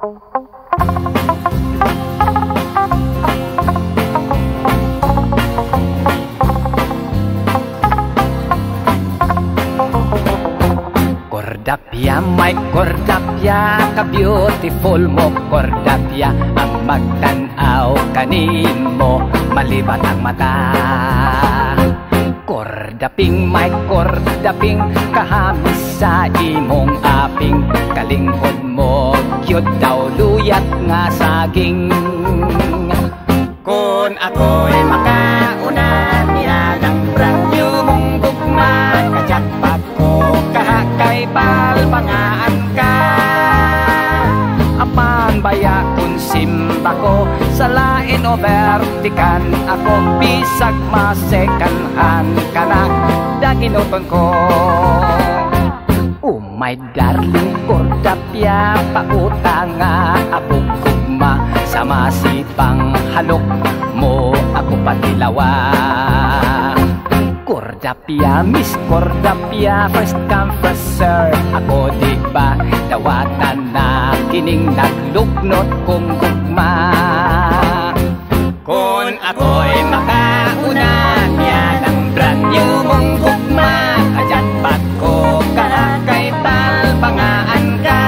Cordapia, my Cordapia, ka-beautiful mo Cordapia, ang magtanaw kanin mo, malibat ang mata. Cordaping, my Cordaping, kahamis sa imong aping, kalingkod mo, cute daw luyat nga saging. Kung ako'y makauna, niyagang brand new mong gugma, kajakpat ko kahakay balbangaan ka. Apan baya kung simba ko, sa lain o vertikan ako, bisag masekanhan ka na, daginuton ko. Oh my darling Cordapia, pauta nga akong gugma, sa masipang halok mo ako patilawa. Cordapia, Miss Cordapia, first come first serve ako, di ba? Dawatan na kining nagluknot kong gugma. Kung ako'y makauna, yan ang brand new mong gugma, kajatpat ko kahakay balbangaan ka.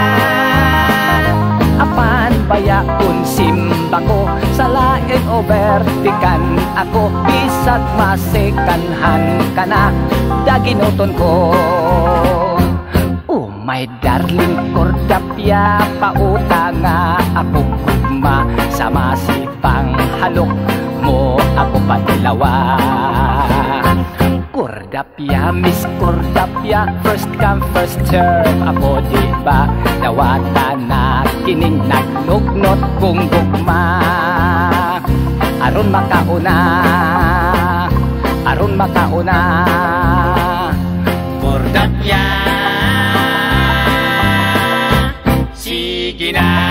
Apan baya kung simba ko, sa lain o vertikan ako, bisag masekanhan ka na, daginuton ko. Oh my darling Cordapia, pauta nga akong gugma, sa masipang halok mo ako patilawa. Cordapia, Miss Cordapia, first come first serve ako, di ba? Dawatan na kining nagnugnot kong gugma, aron makauna, aron makauna. Cordapia, sige na.